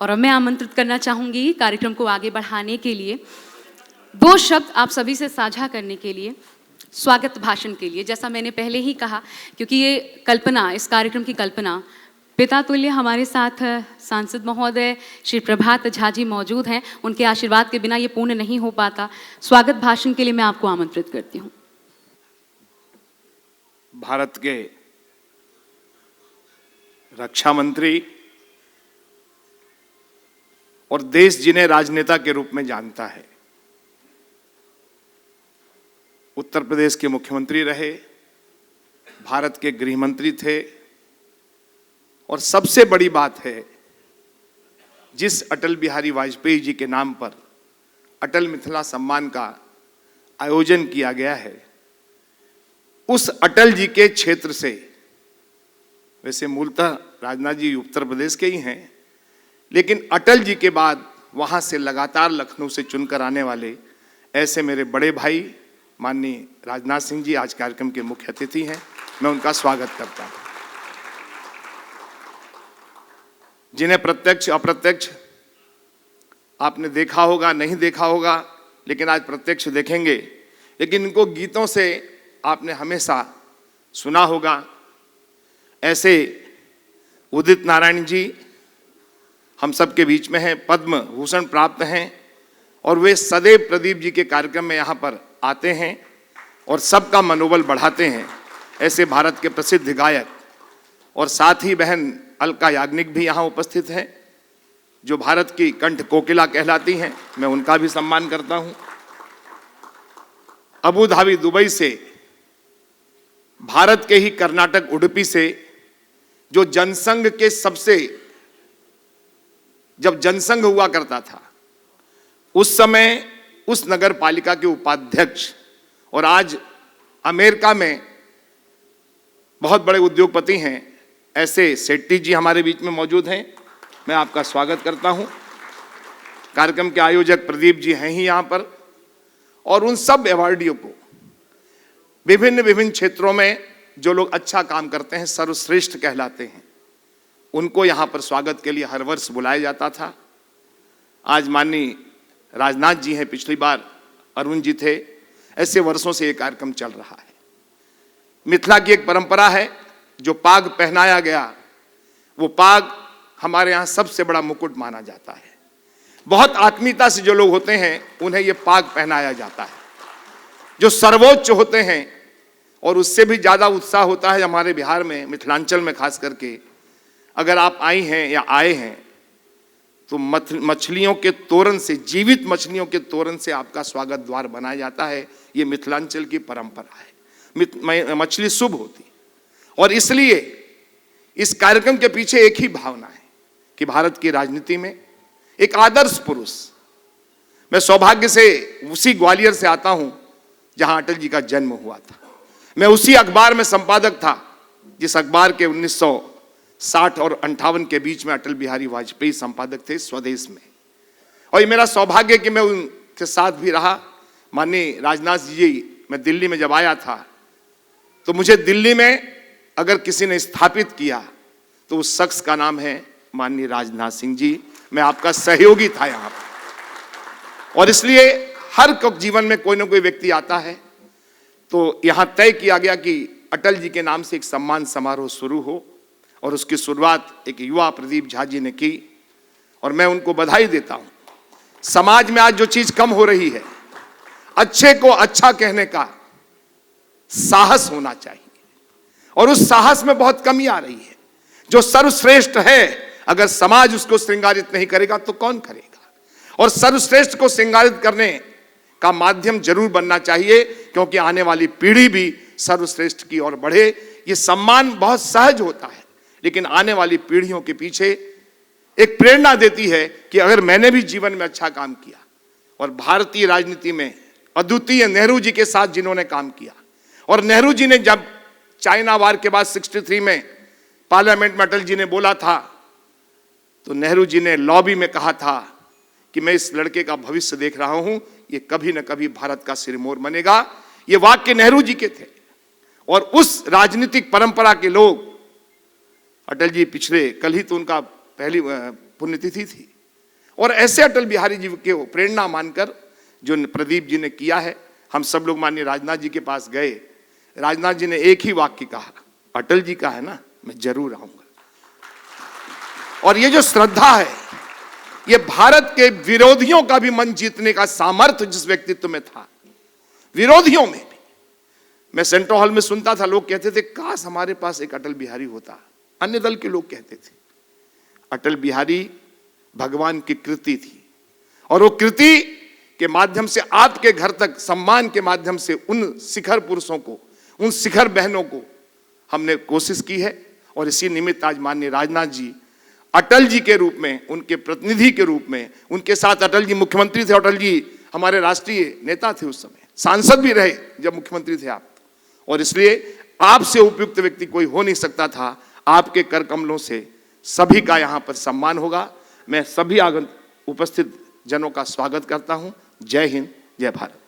और अब मैं आमंत्रित करना चाहूँगी कार्यक्रम को आगे बढ़ाने के लिए 2 शब्द आप सभी से साझा करने के लिए, स्वागत भाषण के लिए। जैसा मैंने पहले ही कहा, क्योंकि ये कल्पना, इस कार्यक्रम की कल्पना पिता तुल्य हमारे साथ सांसद महोदय श्री प्रभात झा जी मौजूद हैं। उनके आशीर्वाद के बिना ये पूर्ण नहीं हो पाता। स्वागत भाषण के लिए मैं आपको आमंत्रित करती हूँ। भारत के रक्षा मंत्री और देश जिन्हें राजनेता के रूप में जानता है, उत्तर प्रदेश के मुख्यमंत्री रहे, भारत के गृह मंत्री थे, और सबसे बड़ी बात है, जिस अटल बिहारी वाजपेयी जी के नाम पर अटल मिथिला सम्मान का आयोजन किया गया है, उस अटल जी के क्षेत्र से, वैसे मूलतः राजनाथ जी उत्तर प्रदेश के ही हैं, लेकिन अटल जी के बाद वहां से लगातार लखनऊ से चुनकर आने वाले ऐसे मेरे बड़े भाई माननीय राजनाथ सिंह जी आज कार्यक्रम के मुख्य अतिथि हैं। मैं उनका स्वागत करता हूं। जिन्हें प्रत्यक्ष अप्रत्यक्ष आपने देखा होगा, नहीं देखा होगा, लेकिन आज प्रत्यक्ष देखेंगे। लेकिन इनको गीतों से आपने हमेशा सुना होगा। ऐसे उदित नारायण जी हम सबके बीच में हैं, पद्म भूषण प्राप्त हैं, और वे सदैव प्रदीप जी के कार्यक्रम में यहाँ पर आते हैं और सबका मनोबल बढ़ाते हैं। ऐसे भारत के प्रसिद्ध गायक, और साथ ही बहन अलका याग्निक भी यहाँ उपस्थित हैं, जो भारत की कंठ कोकिला कहलाती हैं। मैं उनका भी सम्मान करता हूँ। अबू धाबी दुबई से, भारत के ही कर्नाटक उडुपी से, जो जनसंघ के सबसे, जब जनसंघ हुआ करता था उस समय उस नगर पालिका के उपाध्यक्ष, और आज अमेरिका में बहुत बड़े उद्योगपति हैं, ऐसे शेट्टी जी हमारे बीच में मौजूद हैं। मैं आपका स्वागत करता हूं। कार्यक्रम के आयोजक प्रदीप जी हैं ही यहां पर, और उन सब अवार्डियों को विभिन्न विभिन्न क्षेत्रों में जो लोग अच्छा काम करते हैं, सर्वश्रेष्ठ कहलाते हैं, उनको यहां पर स्वागत के लिए हर वर्ष बुलाया जाता था। आज माननीय राजनाथ जी हैं, पिछली बार अरुण जी थे। ऐसे वर्षों से ये कार्यक्रम चल रहा है। मिथिला की एक परंपरा है, जो पाग पहनाया गया, वो पाग हमारे यहाँ सबसे बड़ा मुकुट माना जाता है। बहुत आत्मीयता से जो लोग होते हैं उन्हें ये पाग पहनाया जाता है, जो सर्वोच्च होते हैं। और उससे भी ज्यादा उत्साह होता है हमारे बिहार में, मिथिलांचल में खास करके। अगर आप आई हैं या आए हैं तो मछलियों के तोरण से, जीवित मछलियों के तोरण से आपका स्वागत द्वार बनाया जाता है। ये मिथिलांचल की परंपरा है। मछली शुभ होती, और इसलिए इस कार्यक्रम के पीछे एक ही भावना है कि भारत की राजनीति में एक आदर्श पुरुष, मैं सौभाग्य से उसी ग्वालियर से आता हूं जहां अटल जी का जन्म हुआ था। मैं उसी अखबार में संपादक था जिस अखबार के 1960 और 58 के बीच में अटल बिहारी वाजपेयी संपादक थे, स्वदेश में। और ये मेरा सौभाग्य कि मैं उनके साथ भी रहा। माननीय राजनाथ जी, मैं दिल्ली में जब आया था तो मुझे दिल्ली में अगर किसी ने स्थापित किया तो उस शख्स का नाम है माननीय राजनाथ सिंह जी। मैं आपका सहयोगी था यहाँ पर, और इसलिए हर जीवन में कोई ना कोई व्यक्ति आता है। तो यहाँ तय किया गया कि अटल जी के नाम से एक सम्मान समारोह शुरू हो, और उसकी शुरुआत एक युवा प्रदीप झा जी ने की, और मैं उनको बधाई देता हूँ। समाज में आज जो चीज कम हो रही है, अच्छे को अच्छा कहने का साहस होना चाहिए, और उस साहस में बहुत कमी आ रही है। जो सर्वश्रेष्ठ है, अगर समाज उसको श्रृंगारित नहीं करेगा तो कौन करेगा? और सर्वश्रेष्ठ को श्रृंगारित करने का माध्यम जरूर बनना चाहिए, क्योंकि आने वाली पीढ़ी भी सर्वश्रेष्ठ की ओर बढ़े। ये सम्मान बहुत सहज होता है, लेकिन आने वाली पीढ़ियों के पीछे एक प्रेरणा देती है कि अगर मैंने भी जीवन में अच्छा काम किया। और भारतीय राजनीति में अद्वितीय नेहरू जी के साथ जिन्होंने काम किया, और नेहरू जी ने जब चाइना वार के बाद 63 में पार्लियामेंट में अटल जी ने बोला था, तो नेहरू जी ने लॉबी में कहा था कि मैं इस लड़के का भविष्य देख रहा हूं, ये कभी न कभी भारत का सिरमौर बनेगा। ये वाक्य नेहरू जी के थे। और उस राजनीतिक परंपरा के लोग, अटल जी पिछले कल ही तो उनका पुण्यतिथि थी। और ऐसे अटल बिहारी जी के प्रेरणा मानकर जो प्रदीप जी ने किया है, हम सब लोग माननीय राजनाथ जी के पास गए। राजनाथ जी ने एक ही वाक्य कहा, अटल जी का है ना, मैं जरूर आऊंगा। और ये जो श्रद्धा है, ये भारत के विरोधियों का भी मन जीतने का सामर्थ्य जिस व्यक्तित्व में था, विरोधियों में भी। मैं सेंट्रल हॉल में सुनता था, लोग कहते थे काश हमारे पास एक अटल बिहारी होता। अन्य दल के लोग कहते थे अटल बिहारी भगवान की कृति थी, और वो कृति के माध्यम से आपके घर तक सम्मान के माध्यम से उन शिखर पुरुषों को, उन शिखर बहनों को हमने कोशिश की है। और इसी निमित्त आज माननीय राजनाथ जी अटल जी के रूप में, उनके प्रतिनिधि के रूप में, उनके साथ अटल जी मुख्यमंत्री थे, अटल जी हमारे राष्ट्रीय नेता थे, उस समय सांसद भी रहे जब मुख्यमंत्री थे आप। और इसलिए आपसे उपयुक्त व्यक्ति कोई हो नहीं सकता था। आपके कर कमलों से सभी का यहाँ पर सम्मान होगा। मैं सभी उपस्थित जनों का स्वागत करता हूँ। जय हिंद, जय भारत।